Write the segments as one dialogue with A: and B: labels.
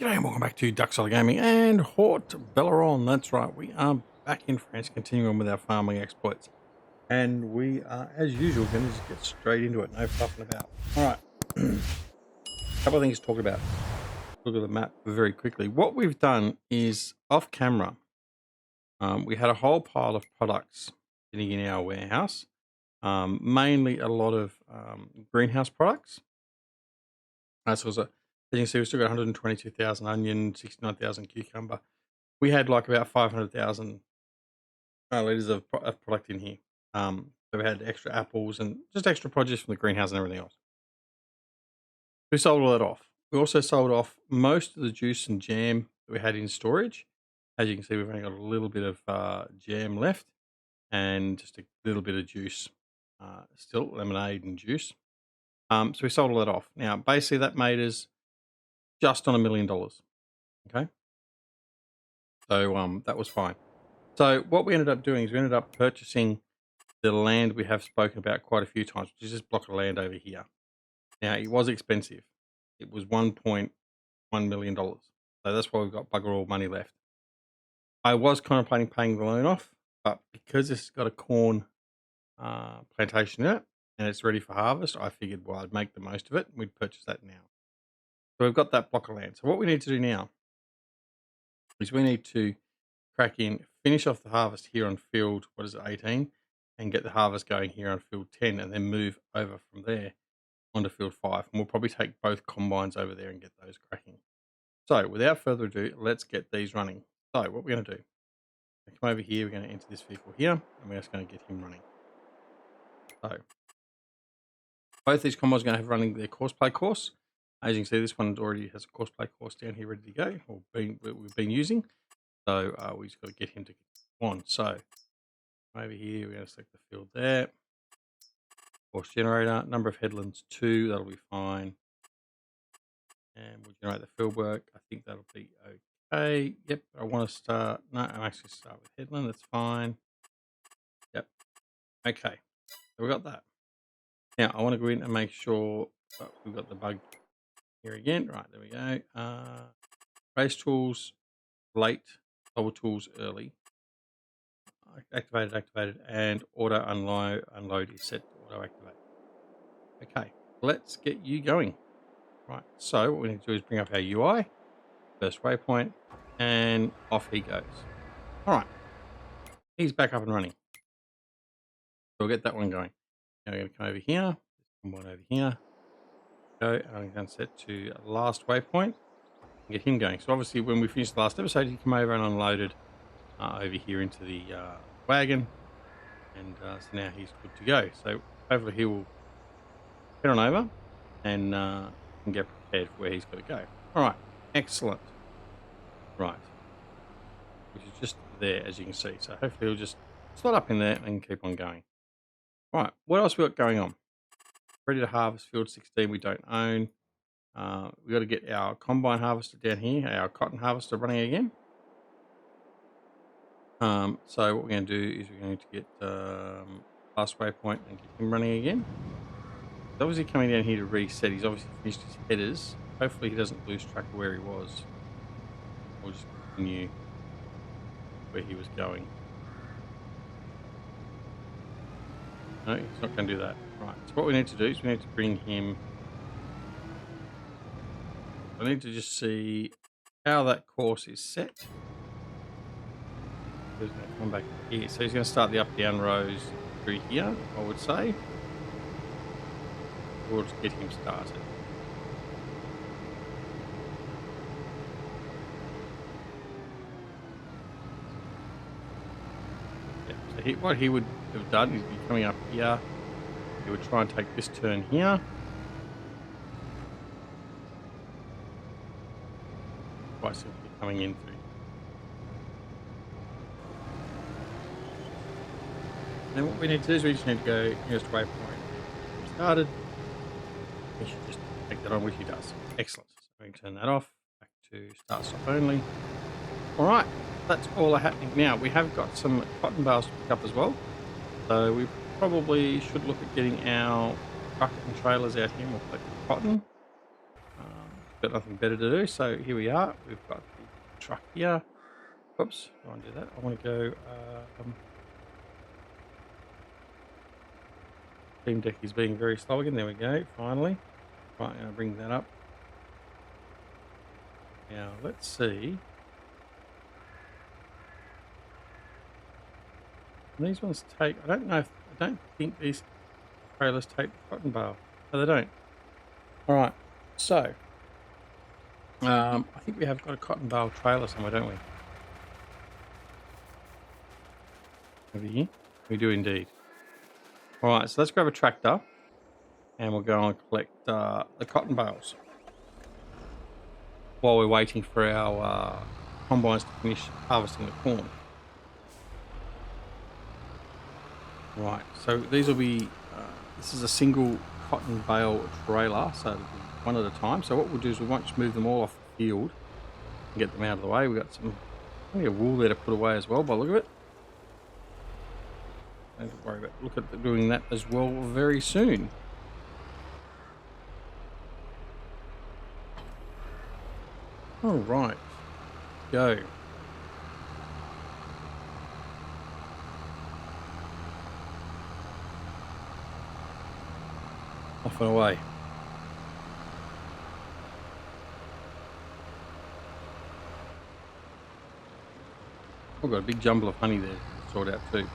A: G'day and welcome back to Duxola Gaming and Haut-Beyleron. That's right, we are back in France continuing with our farming exploits. And we are, as usual, going to just get straight into it, no fluffing about. All right, a couple of things to talk about. Look at the map very quickly. What we've done is, off camera, we had a whole pile of products sitting in our warehouse, mainly a lot of greenhouse products. So as you can see, we've still got 122,000 onion, 69,000 cucumber. We had like about 500,000 litres of product in here. So we had extra apples and just extra produce from the greenhouse and everything else. We sold all that off. We also sold off most of the juice and jam that we had in storage. As you can see, we've only got a little bit of jam left and just a little bit of juice, still lemonade and juice. So we sold all that off. Now, basically that made us just on $1 million. Okay. So that was fine. So what we ended up doing is we ended up purchasing the land we have spoken about quite a few times, which is this block of land over here. Now, it was expensive. It was $1.1 million. So that's why we've got bugger all money left. I was contemplating paying the loan off, but because this has got a corn plantation in it and it's ready for harvest, I figured, well, I'd make the most of it and we'd purchase that now. So we've got that block of land. So what we need to do now is we need to crack in, finish off the harvest here on field, 18, and get the harvest going here on field 10, and then move over from there onto field 5. And we'll probably take both combines over there and get those cracking. So without further ado, let's get these running. So what we're going to do, come over here, we're going to enter this vehicle here, and we're just going to get him running. So both these combines are going to have running their course play course. As you can see, this one already has a course play course down here ready to go, or we've been using. So we just got to get him to get on. So over here, we're going to select the field there. Course generator, number of headlands 2, that'll be fine. And we'll generate the field work. I think that'll be okay. Yep, I want to start. No, I'm actually start with headland. That's fine. Yep. Okay. So we got that. Now I want to go in and make sure we've got the bug here again. Right, there we go. Race tools, late, double tools early. Activated, and auto unload is set to auto activate. Okay, let's get you going. Right, so what we need to do is bring up our UI, first waypoint, and off he goes. All right, he's back up and running. So we'll get that one going. Now we're going to come over here, come on over here, go, and I'm going to set to last waypoint and get him going. So obviously when we finished the last episode, he came over and unloaded over here into the wagon, and so now he's good to go. So hopefully he will head on over and get prepared for where he's got to go. All right, excellent. Right, which is just there, as you can see. So hopefully he'll just slot up in there and keep on going. All right, what else we got going on? Ready to harvest field 16 we don't own. We got to get our combine harvester down here, our cotton harvester running again. So what we're going to do is we're going to get last waypoint and get him running again. He's obviously coming down here to reset. He's obviously finished his headers. Hopefully he doesn't lose track of where he was. We'll just continue where he was going. No, he's not going to do that. Right, so what we need to do is we need to bring him... I need to just see how that course is set. He's going to come back here. So he's going to start the up-down rows through here, I would say. We'll just get him started. Yeah, so what he would have done is be coming up here. He would try and take this turn here. By simply coming in through. And what we need to do is we just need to go nearest waypoint. Started. He should just take that on, which he does. Excellent. So we can turn that off. Back to start stop only. All right, that's all happening now. We have got some cotton bales to pick up as well. So we probably should look at getting our truck and trailers out here and we'll collect the cotton. got nothing better to do. So here we are. We've got the truck here. Oops, I don't want to do that. I want to go. Team deck is being very slow again. There we go. Finally. Right, I'm going to bring that up. Now, let's see. And these ones take, I don't think these trailers take the cotton bale. No, they don't. All right, so I think we have got a cotton bale trailer somewhere, don't we? Over here? We do indeed. All right, so let's grab a tractor and we'll go and collect the cotton bales while we're waiting for our combines to finish harvesting the corn. Right, so these will be, this is a single cotton bale trailer, so it'll be one at a time. So what we'll do is we won't just move them all off the field and get them out of the way. We've got some plenty of wool there to put away as well by the look of it. Don't worry about, look at doing that as well very soon. All right, go. Off and away. I've got a big jumble of honey there to sort out too.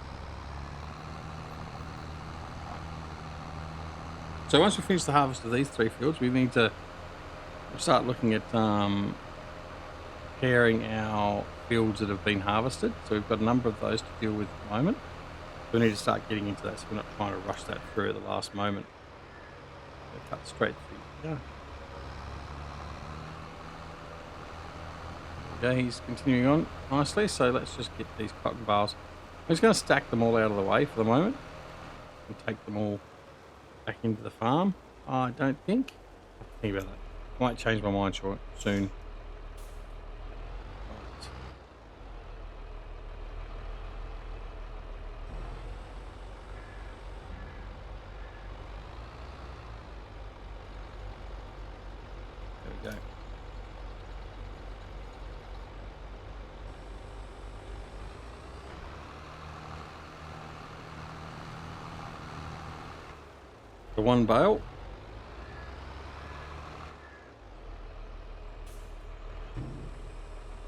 A: So once we finish the harvest of these 3 fields, we need to start looking at pairing our fields that have been harvested. So we've got a number of those to deal with at the moment. So we need to start getting into that so we're not trying to rush that through at the last moment. Cut straight through. Yeah. Okay, he's continuing on nicely. So let's just get these cotton bales. I'm just going to stack them all out of the way for the moment and take them all back into the farm. I don't think. Think about that. I might change my mind soon. The one bale.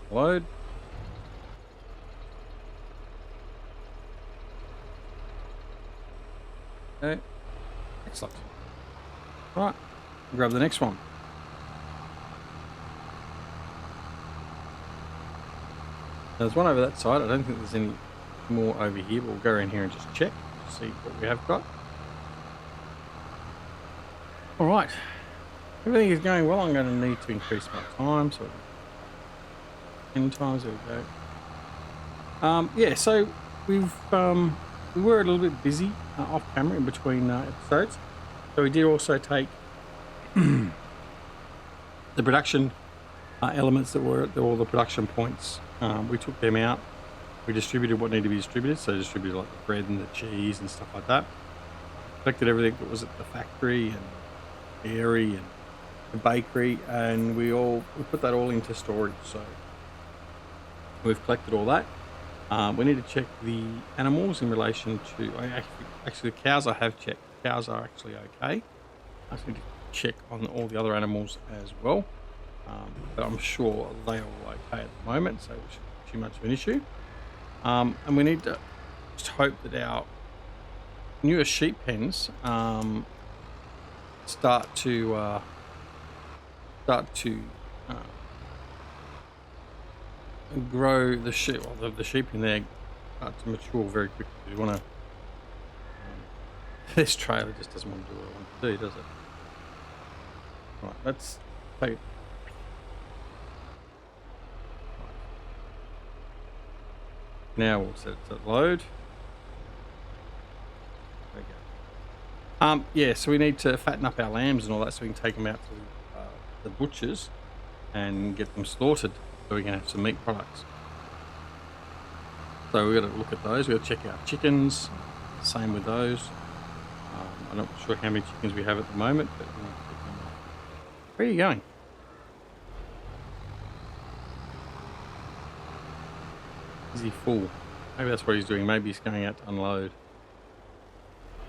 A: Load. Okay. Excellent. Right. Grab the next one. There's one over that side. I don't think there's any more over here, but we'll go around here and just check to see what we have got. All right, everything is going well. I'm going to need to increase my time, so 10 times. There we go. Yeah, so we were a little bit busy off camera in between episodes, so we did also take the production elements that were all the production points. We took them out. We distributed what needed to be distributed, so distributed like the bread and the cheese and stuff like that. Collected everything that was at the factory and dairy and the bakery, and we put that all into storage. So we've collected all that. We need to check the animals in relation to actually the cows. I have checked. Cows are actually okay. I just need to check on all the other animals as well, but I'm sure they are all okay at the moment, so it shouldn't be too much of an issue. And we need to just hope that our newer sheep pens start to grow the sheep. Well, the sheep in there start to mature very quickly. You want to. This trailer just doesn't want to do what I want to do, does it? Right, let's take it. Now we'll set it to load. There we go. Yeah, so we need to fatten up our lambs and all that so we can take them out to the butchers and get them slaughtered so we can have some meat products. So we've got to look at those. We've got to check out chickens. Same with those. I'm not sure how many chickens we have at the moment, but where are you going? Is he full? Maybe that's what he's doing. Maybe he's going out to unload.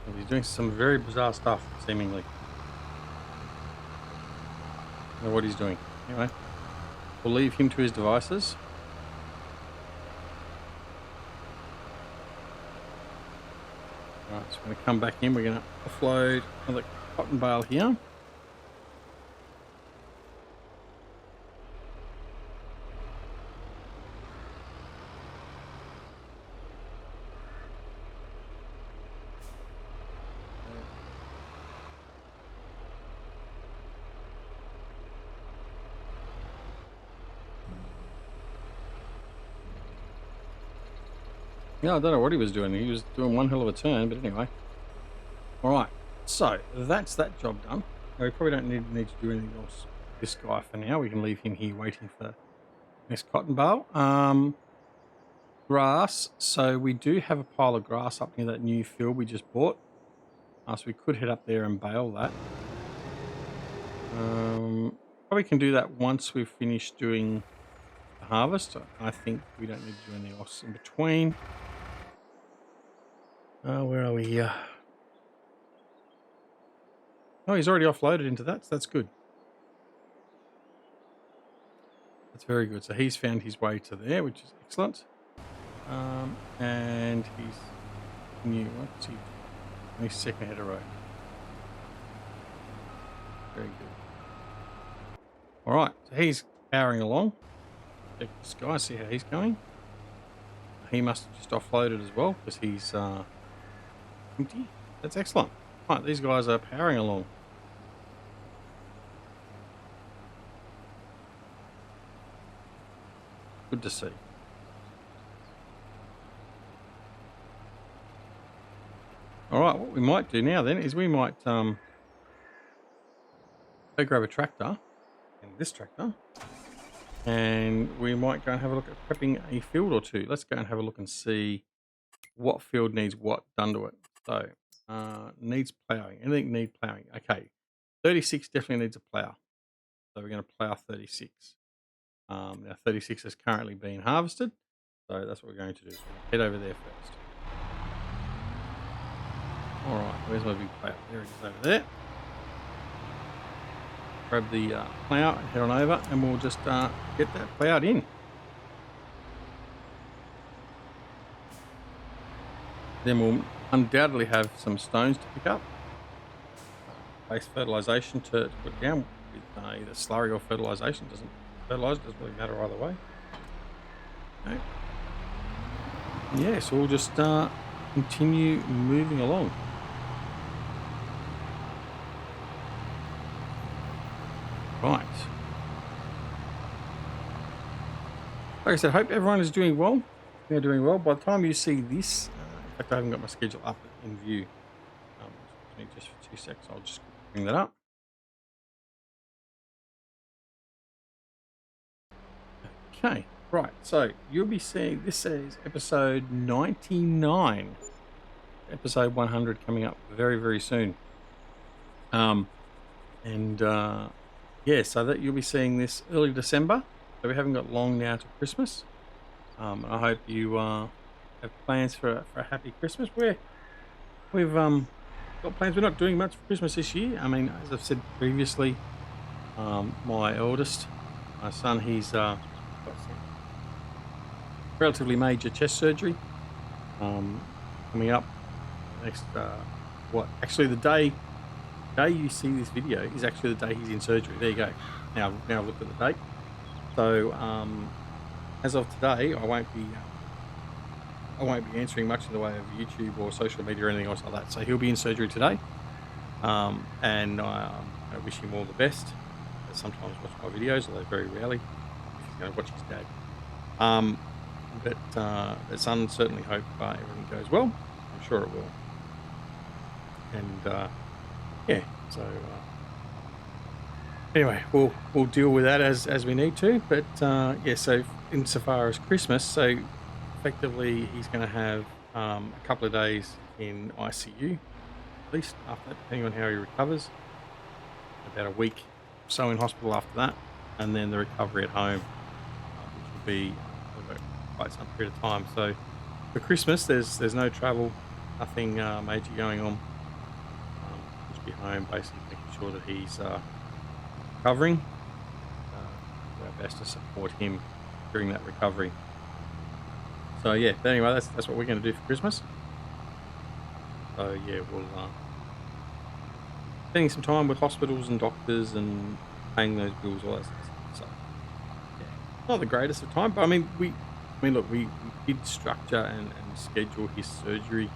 A: Maybe he's doing some very bizarre stuff, seemingly. I don't know what he's doing. Anyway, we'll leave him to his devices. Right, so we're going to come back in. We're going to offload another cotton bale here. Yeah, I don't know what he was doing. He was doing one hell of a turn, but anyway. All right, so that's that job done. Now, we probably don't need to do anything else with this guy for now. We can leave him here waiting for next cotton bale. Grass. So we do have a pile of grass up near that new field we just bought. So we could head up there and bale that. Probably can do that once we've finished doing the harvest. I think we don't need to do anything else in between. Where are we here? Oh, he's already offloaded into that, so that's good. That's very good. So he's found his way to there, which is excellent. And he's new. What's he? He's second head of road. Very good. All right, so he's powering along. Check this guy, see how he's going. He must have just offloaded as well because he's empty. That's excellent. Right, these guys are powering along. Good to see. All right, what we might do now then is we might go grab a tractor, and this tractor, and we might go and have a look at prepping a field or two. Let's go and have a look and see what field needs what done to it. So, needs ploughing. Anything need ploughing? Okay, 36 definitely needs a plough. So we're going to plough 36. Now 36 is currently being harvested, so that's what we're going to do. So we'll head over there first. All right, where's my big plough? There it is over there. Grab the plough and head on over, and we'll just get that ploughed in. Then we'll undoubtedly have some stones to pick up. Base fertilisation to put down with either slurry or fertilisation. Fertiliser doesn't really matter either way. Okay. Yeah, so we'll just continue moving along. Right. Like I said, hope everyone is doing well. They're doing well. By the time you see this, in fact, I haven't got my schedule up in view. Just for 2 seconds, I'll just bring that up. Okay, right. So you'll be seeing this is episode 99. Episode 100 coming up very, very soon. Yeah, so that you'll be seeing this early December. So we haven't got long now to Christmas. I hope you have plans for a happy Christmas. We've got plans. We're not doing much for Christmas this year. I mean, as I've said previously, my eldest, my son, he's got some relatively major chest surgery coming up next. Actually, the day you see this video is actually the day he's in surgery. There you go. Now I've looked at the date. So as of today, I won't be answering much in the way of YouTube or social media or anything else like that. So he'll be in surgery today, and I wish him all the best. I sometimes watch my videos, although very rarely. If he's going to watch his dad. But the son certainly hope everything goes well. I'm sure it will. And yeah, so anyway, we'll deal with that as we need to. But yeah, so insofar as Christmas, so effectively he's going to have a couple of days in ICU, at least after that, depending on how he recovers. About a week or so in hospital after that, and then the recovery at home, which will be quite some period of time. So for Christmas, there's no travel, nothing major going on. Just be home, basically making sure that he's recovering. Do our best to support him during that recovery. So yeah, but anyway, that's what we're going to do for Christmas. So yeah, we'll spending some time with hospitals and doctors and paying those bills, all that sort of stuff. So yeah, not the greatest of time, but look, we did structure and schedule his surgery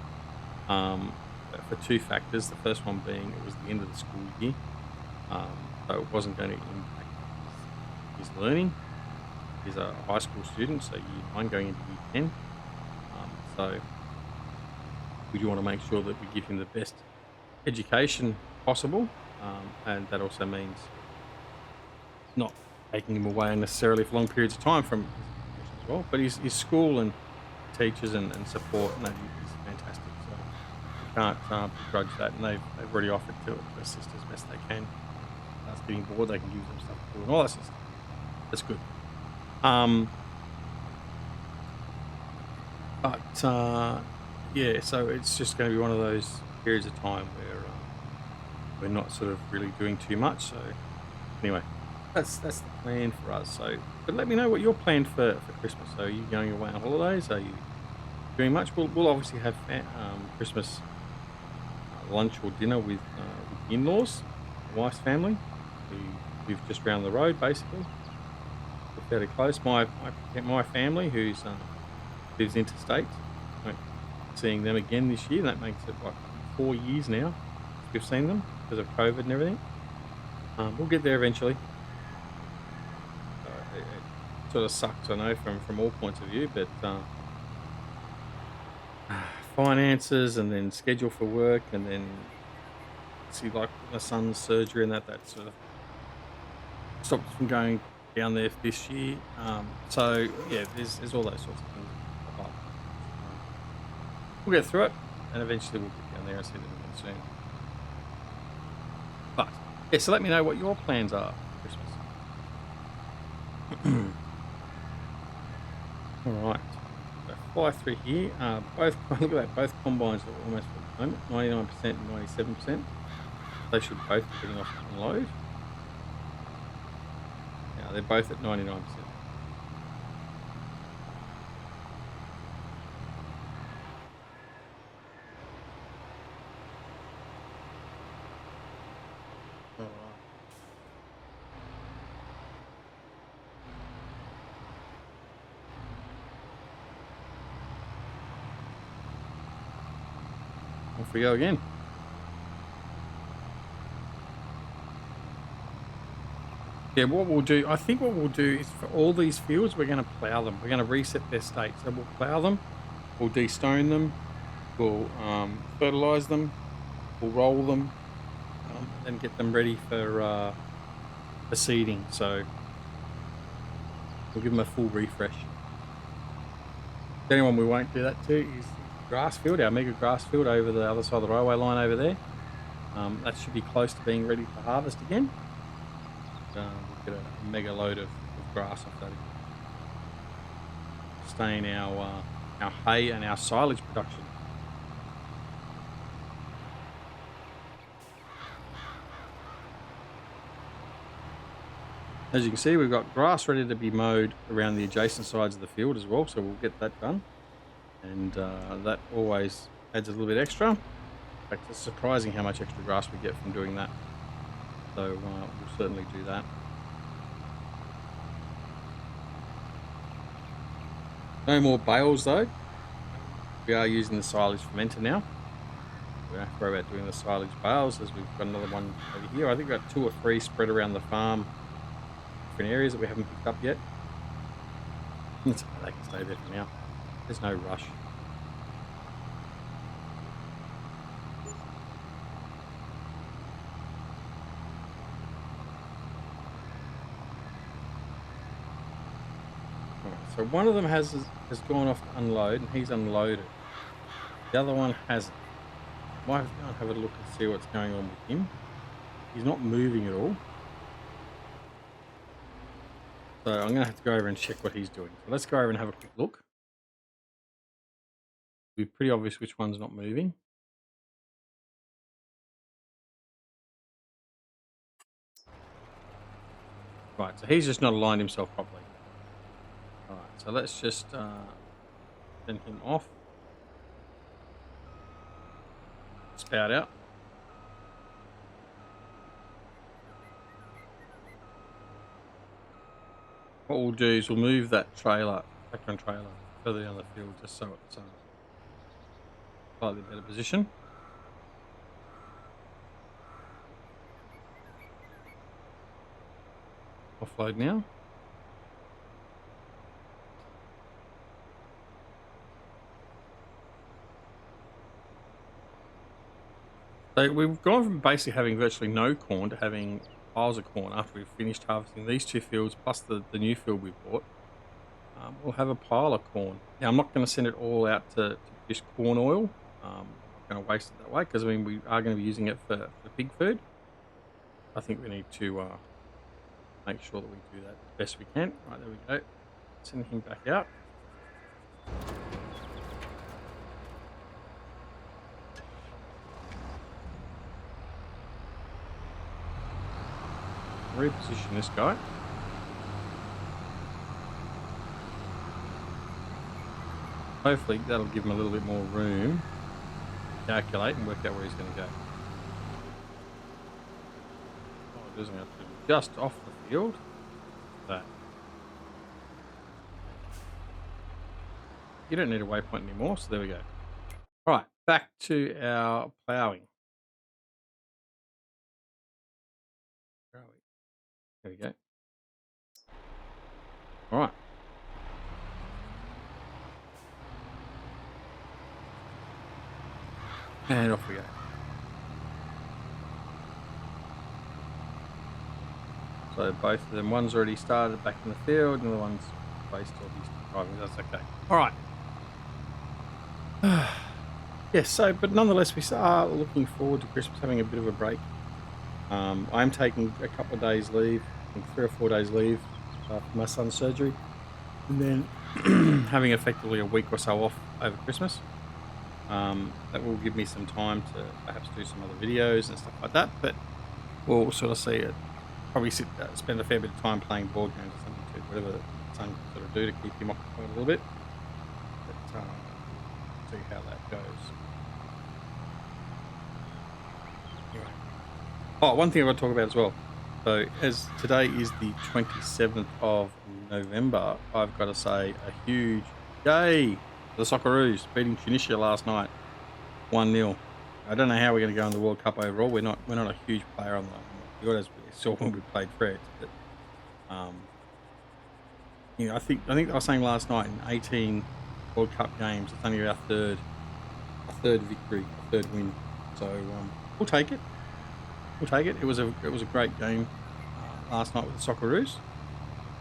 A: for two factors. The first one being it was the end of the school year, so it wasn't going to impact his learning. He's a high school student, so year 9 going into year 10. So we do want to make sure that we give him the best education possible, and that also means not taking him away unnecessarily for long periods of time from his education as well. But his school and teachers and support, no, is fantastic. So we can't begrudge that, and they've already offered to assist as best they can. If it's getting bored, they can use them stuff to do and all that sort of stuff. That's good. Yeah, so it's just going to be one of those periods of time where we're not sort of really doing too much. So anyway, that's the plan for us. So, but let me know what you're planned for Christmas. So, are you going away on holidays? Are you doing much? We'll obviously have Christmas lunch or dinner with in-laws, my wife's family, who live just round the road, basically. We're fairly close. My family, who's lives interstate, won't be seeing them again this year. That makes it like 4 years now we've seen them because of COVID and everything. We'll get there eventually. It sort of sucks, I know, from all points of view, but finances and then schedule for work and then see like my son's surgery and that sort of stopped us from going down there this year. So yeah, there's all those sorts of things that pop up. We'll get through it, and eventually we'll get down there and see them again soon. But yeah, so let me know what your plans are for Christmas. All right, so fly through here. Both look at that. Both combines are almost full at the moment, 99% and 97%. They should both be getting off to unload. Now they're both at 99%. All right. Off we go again. Yeah, I think what we'll do is for all these fields, we're going to plough them. We're going to reset their state. So we'll plough them, we'll de-stone them, we'll fertilise them, we'll roll them, and get them ready for seeding. So we'll give them a full refresh. The only one we won't do that to is grass field, our mega grass field over the other side of the railway line over there. That should be close to being ready for harvest again. We'll get a mega load of grass off that. Sustain our hay and our silage production. As you can see, we've got grass ready to be mowed around the adjacent sides of the field as well, so we'll get that done. And that always adds a little bit extra. In fact, it's surprising how much extra grass we get from doing that. So we'll certainly do that. No more bales though. We are using the silage fermenter now. We don't have to worry about doing the silage bales as we've got another one over here. I think we've got 2 or 3 spread around the farm, different areas that we haven't picked up yet. They can stay there for now. There's no rush. So one of them has gone off to unload, and he's unloaded. The other one hasn't. Might have to go and have a look and see what's going on with him. He's not moving at all. So I'm going to have to go over and check what he's doing. So let's go over and have a quick look. It'll be pretty obvious which one's not moving. Right, so he's just not aligned himself properly. All right, so let's just send him off. Spout out. What we'll do is we'll move that trailer, tractor and trailer, further down the field just so it's slightly better position. Offload now. So we've gone from basically having virtually no corn to having piles of corn after we've finished harvesting these two fields plus the new field we bought. We'll have a pile of corn. Now I'm not going to send it all out to produce corn oil. I'm not going to waste it that way because I mean we are going to be using it for pig food. I think we need to make sure that we do that the best we can. Right, there we go. Send him back out. Reposition this guy. Hopefully that'll give him a little bit more room to calculate and work out where he's going to go. Oh, it doesn't have to be just off the field. That. You don't need a waypoint anymore, so there we go. All right, back to our ploughing. Where are we? There we go. All right. And off we go. So both of them, one's already started back in the field, and the one's placed till he's driving. That's okay. All right. Yes. So, but nonetheless, we are looking forward to Christmas, having a bit of a break. I'm taking a couple of days leave, I think 3 or 4 days leave for my son's surgery, and then having effectively a week or so off over Christmas. That will give me some time to perhaps do some other videos and stuff like that. But we'll sort of see it. Probably spend a fair bit of time playing board games or something too, whatever the son can sort of do to keep him occupied a little bit. But see how that goes. Anyway. Oh, one thing I want to talk about as well. So, as today is the 27th of November, I've got to say a huge yay for the Socceroos beating Tunisia last night, 1-0. I don't know how we're going to go in the World Cup overall. We're not a huge player on the field as we saw when we played France, but you know, I think I was saying last night in 18 World Cup games, it's only our third victory, third win. So we'll take it. We'll take it. It was a great game last night with the Socceroos.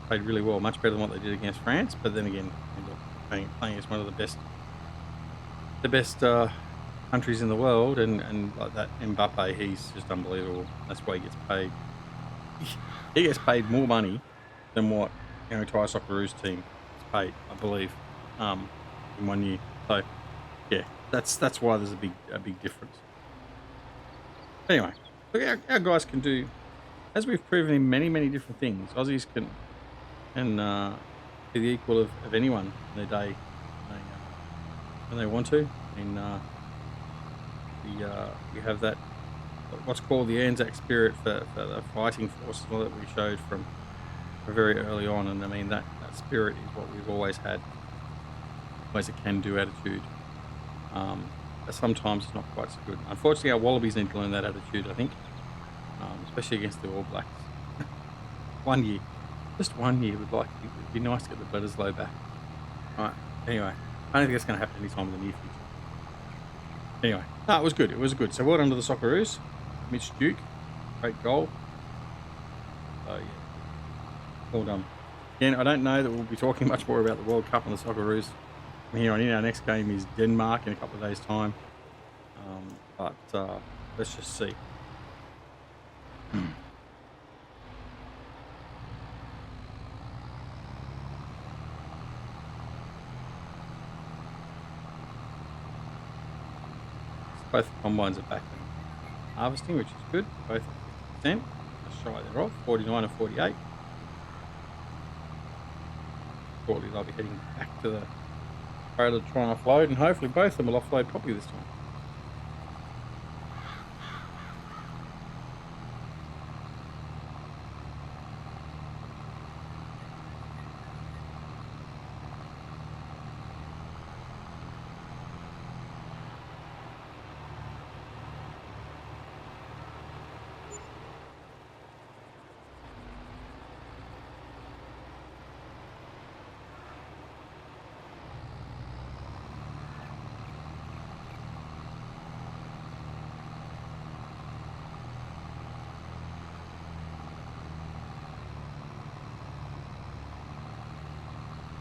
A: Played really well, much better than what they did against France. But then again, playing against one of the best countries in the world, and like that Mbappe, he's just unbelievable. That's why he gets paid. He gets paid more money than what our entire Socceroos team is paid, I believe, in 1 year. So yeah, that's why there's a big difference. Anyway, look, our guys can do, as we've proven in many different things. Aussies can be the equal of anyone in their day when they want to. I mean, we have that what's called the Anzac spirit for the fighting force that we showed from very early on, and I mean that spirit is what we've always had, always a can-do attitude. But sometimes it's not quite so good. Unfortunately, our Wallabies need to learn that attitude, I think, especially against the All Blacks. 1 year, just 1 year would it'd be nice to get the Bledisloe back. Right. Anyway, I don't think that's going to happen anytime in the near future. Anyway, no, it was good. It was good. So well done to the Socceroos. Mitch Duke, great goal. So yeah, well done. Again, I don't know that we'll be talking much more about the World Cup and the Socceroos from here on in. Our next game is Denmark in a couple of days' time. But let's just see. Both combines are back in harvesting, which is good. Both at 50%. Just shy thereof, 49 and 48. Shortly they'll be heading back to the trailer to try and offload, and hopefully both of them will offload properly this time.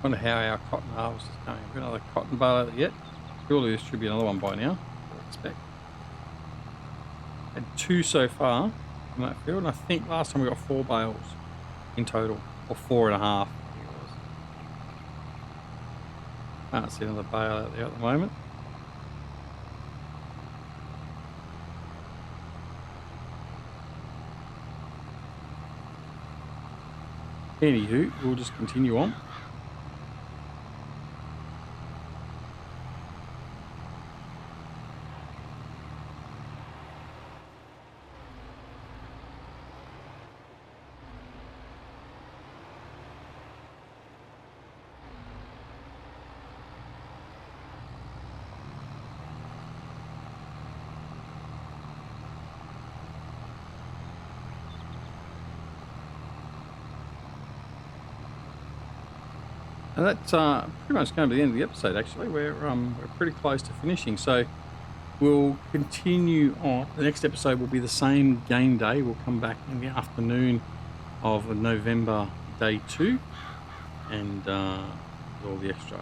A: Wonder how our cotton harvest is going. We've got another cotton bale out yet. Surely there should be another one by now, I expect. Had 2 so far in that field, and I think last time we got 4 bales in total, or 4.5. I think it was. Can't see another bale out there at the moment. Anywho, we'll just continue on. And that's pretty much going to be the end of the episode. Actually, we're pretty close to finishing, so we'll continue on. The next episode will be the same game day. We'll come back in the afternoon of November day 2, and all the extra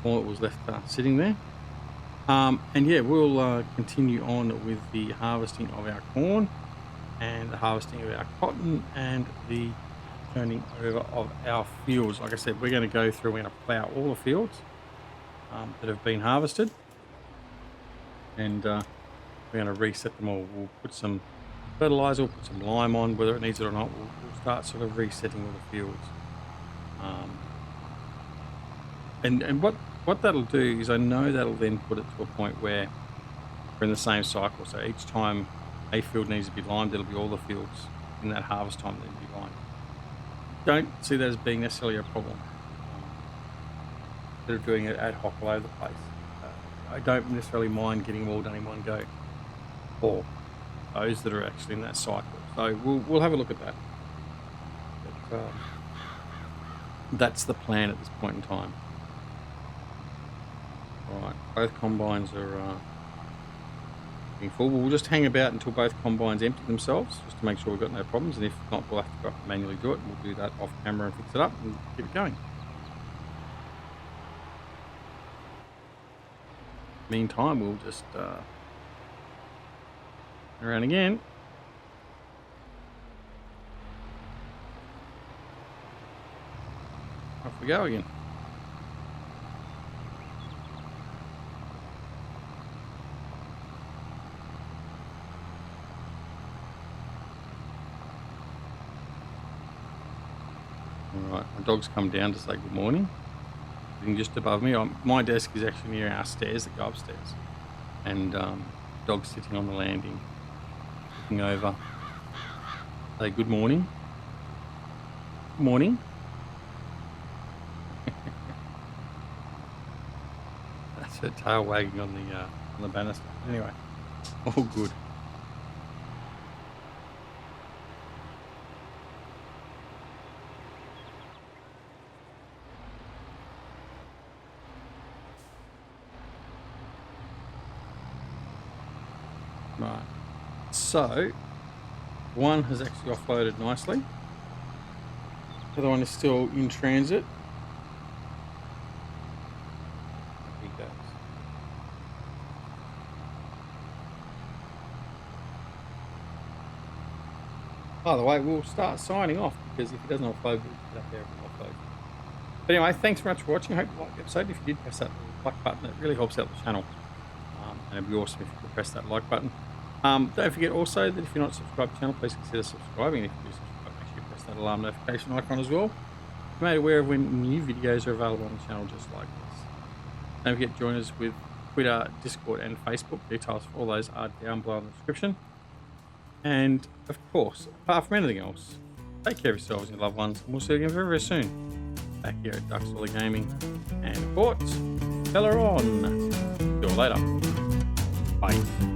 A: all that was left sitting there. And yeah, we'll continue on with the harvesting of our corn and the harvesting of our cotton and the turning over of our fields. Like I said, we're going to go through, we're going to plough all the fields that have been harvested, and we're going to reset them all. We'll put some fertilizer, we'll put some lime on, whether it needs it or not. We'll start sort of resetting all the fields. And what that'll do is, I know that'll then put it to a point where we're in the same cycle. So each time a field needs to be limed, there'll be all the fields in that harvest time that need to be limed. Don't see that as being necessarily a problem. Instead of doing it ad hoc all over the place. I don't necessarily mind getting them all done in one go, or those that are actually in that cycle. So we'll have a look at that. But, that's the plan at this point in time. Alright, both combines are being full. We'll just hang about until both combines empty themselves, just to make sure we've got no problems, and if not, we'll have to go up and manually do it, and we'll do that off camera and fix it up and keep it going. Meantime, we'll just around again. Off we go again. Alright, my dog's come down to say good morning. Sitting just above me. My desk is actually near our stairs that go upstairs. And dog's sitting on the landing, looking over. Say good morning. Good morning. That's her tail wagging on the banister. Anyway, all good. Right, so one has actually offloaded nicely. The other one is still in transit. He goes. By the way, we'll start signing off, because if he doesn't offload, we'll get up there and offload. But anyway, thanks very much for watching. I hope you liked the episode. If you did, press that like button. It really helps out the channel. And it'd be awesome if you could press that like button. Don't forget also that if you're not subscribed to the channel, please consider subscribing. If you do subscribe, make sure you press that alarm notification icon as well. Be made aware of when new videos are available on the channel just like this. Don't forget to join us with Twitter, Discord and Facebook. Details for all those are down below in the description. And of course, apart from anything else, take care of yourselves and your loved ones, and we'll see you again very, very soon. Back here at Duck's Gaming and Haut-Beyleron. See you all later. Bye.